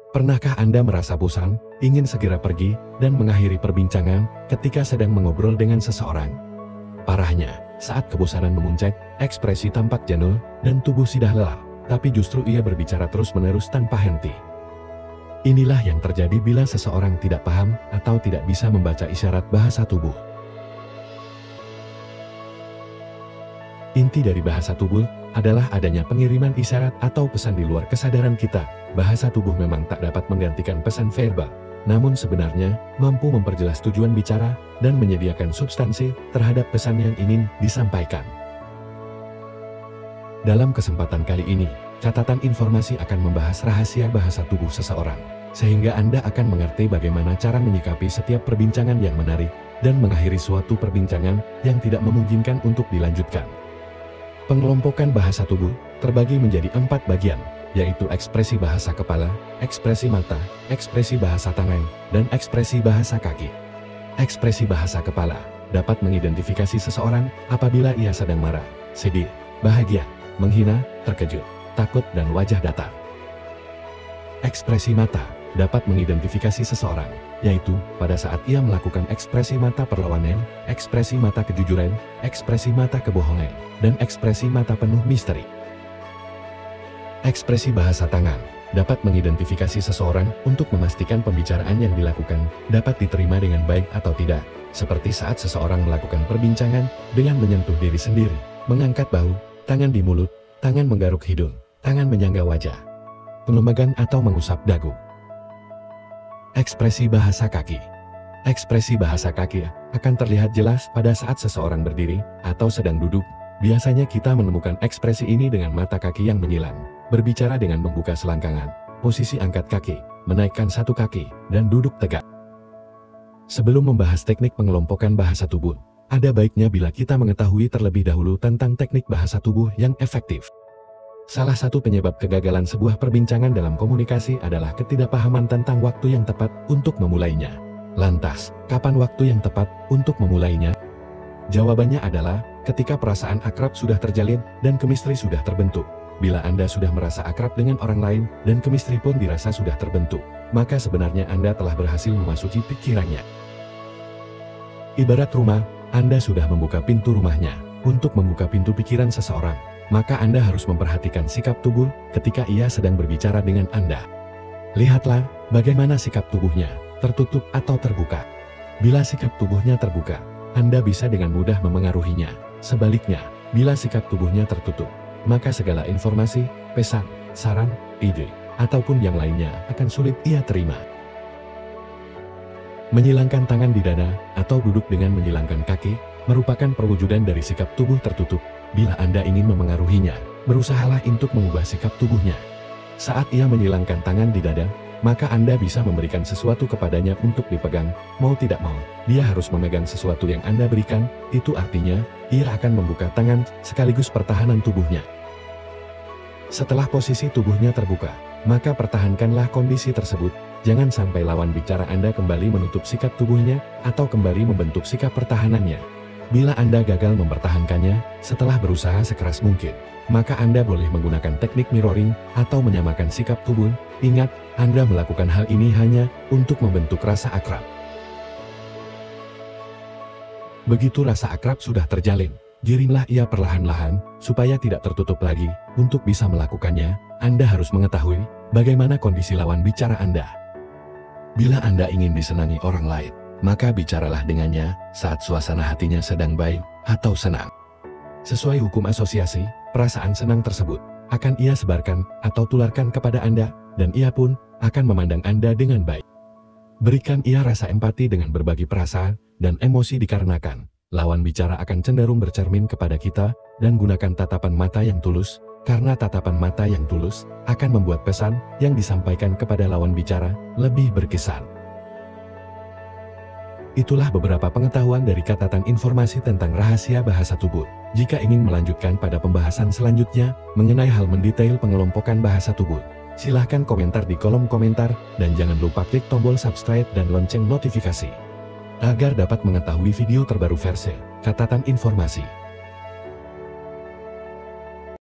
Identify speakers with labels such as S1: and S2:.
S1: Pernahkah Anda merasa bosan, ingin segera pergi, dan mengakhiri perbincangan ketika sedang mengobrol dengan seseorang? Parahnya, saat kebosanan memuncak, ekspresi tampak jenuh, dan tubuh sudah lelah, tapi justru ia berbicara terus-menerus tanpa henti. Inilah yang terjadi bila seseorang tidak paham atau tidak bisa membaca isyarat bahasa tubuh. Inti dari bahasa tubuh adalah adanya pengiriman isyarat atau pesan di luar kesadaran kita. Bahasa tubuh memang tak dapat menggantikan pesan verbal, namun sebenarnya mampu memperjelas tujuan bicara dan menyediakan substansi terhadap pesan yang ingin disampaikan. Dalam kesempatan kali ini, catatan informasi akan membahas rahasia bahasa tubuh seseorang, sehingga Anda akan mengerti bagaimana cara menyikapi setiap perbincangan yang menarik dan mengakhiri suatu perbincangan yang tidak memungkinkan untuk dilanjutkan. Pengelompokan bahasa tubuh terbagi menjadi 4 bagian, yaitu ekspresi bahasa kepala, ekspresi mata, ekspresi bahasa tangan, dan ekspresi bahasa kaki. Ekspresi bahasa kepala dapat mengidentifikasi seseorang apabila ia sedang marah, sedih, bahagia, menghina, terkejut, takut, dan wajah datar. Ekspresi mata dapat mengidentifikasi seseorang, yaitu pada saat ia melakukan ekspresi mata perlawanan, ekspresi mata kejujuran, ekspresi mata kebohongan, dan ekspresi mata penuh misteri. Ekspresi bahasa tangan dapat mengidentifikasi seseorang untuk memastikan pembicaraan yang dilakukan dapat diterima dengan baik atau tidak, seperti saat seseorang melakukan perbincangan dengan menyentuh diri sendiri, mengangkat bahu, tangan di mulut, tangan menggaruk hidung, tangan menyangga wajah, pengemegan atau mengusap dagu. Ekspresi bahasa kaki. Ekspresi bahasa kaki akan terlihat jelas pada saat seseorang berdiri atau sedang duduk. Biasanya kita menemukan ekspresi ini dengan mata kaki yang menyilang, berbicara dengan membuka selangkangan, posisi angkat kaki, menaikkan satu kaki, dan duduk tegak. Sebelum membahas teknik pengelompokan bahasa tubuh, ada baiknya bila kita mengetahui terlebih dahulu tentang teknik bahasa tubuh yang efektif. Salah satu penyebab kegagalan sebuah perbincangan dalam komunikasi adalah ketidakpahaman tentang waktu yang tepat untuk memulainya. Lantas, kapan waktu yang tepat untuk memulainya? Jawabannya adalah, ketika perasaan akrab sudah terjalin dan chemistry sudah terbentuk. Bila Anda sudah merasa akrab dengan orang lain dan chemistry pun dirasa sudah terbentuk, maka sebenarnya Anda telah berhasil memasuki pikirannya. Ibarat rumah, Anda sudah membuka pintu rumahnya. Untuk membuka pintu pikiran seseorang, maka Anda harus memperhatikan sikap tubuh ketika ia sedang berbicara dengan Anda. Lihatlah bagaimana sikap tubuhnya, tertutup atau terbuka. Bila sikap tubuhnya terbuka, Anda bisa dengan mudah memengaruhinya. Sebaliknya, bila sikap tubuhnya tertutup, maka segala informasi, pesan, saran, ide, ataupun yang lainnya akan sulit ia terima. Menyilangkan tangan di dada atau duduk dengan menyilangkan kaki merupakan perwujudan dari sikap tubuh tertutup. Bila Anda ingin memengaruhinya, berusahalah untuk mengubah sikap tubuhnya. Saat ia menyilangkan tangan di dada, maka Anda bisa memberikan sesuatu kepadanya untuk dipegang. Mau tidak mau, dia harus memegang sesuatu yang Anda berikan. Itu artinya, ia akan membuka tangan sekaligus pertahanan tubuhnya. Setelah posisi tubuhnya terbuka, maka pertahankanlah kondisi tersebut. Jangan sampai lawan bicara Anda kembali menutup sikap tubuhnya atau kembali membentuk sikap pertahanannya. Bila Anda gagal mempertahankannya setelah berusaha sekeras mungkin, maka Anda boleh menggunakan teknik mirroring atau menyamakan sikap tubuh. Ingat, Anda melakukan hal ini hanya untuk membentuk rasa akrab. Begitu rasa akrab sudah terjalin, giringlah ia perlahan-lahan supaya tidak tertutup lagi. Untuk bisa melakukannya, Anda harus mengetahui bagaimana kondisi lawan bicara Anda. Bila Anda ingin disenangi orang lain, maka bicaralah dengannya saat suasana hatinya sedang baik atau senang. Sesuai hukum asosiasi, perasaan senang tersebut akan ia sebarkan atau tularkan kepada Anda, dan ia pun akan memandang Anda dengan baik. Berikan ia rasa empati dengan berbagi perasaan dan emosi dikarenakan lawan bicara akan cenderung bercermin kepada kita, dan gunakan tatapan mata yang tulus, karena tatapan mata yang tulus akan membuat pesan yang disampaikan kepada lawan bicara lebih berkesan. Itulah beberapa pengetahuan dari catatan informasi tentang rahasia bahasa tubuh. Jika ingin melanjutkan pada pembahasan selanjutnya mengenai hal mendetail pengelompokan bahasa tubuh, silahkan komentar di kolom komentar, dan jangan lupa klik tombol subscribe dan lonceng notifikasi agar dapat mengetahui video terbaru versi catatan informasi.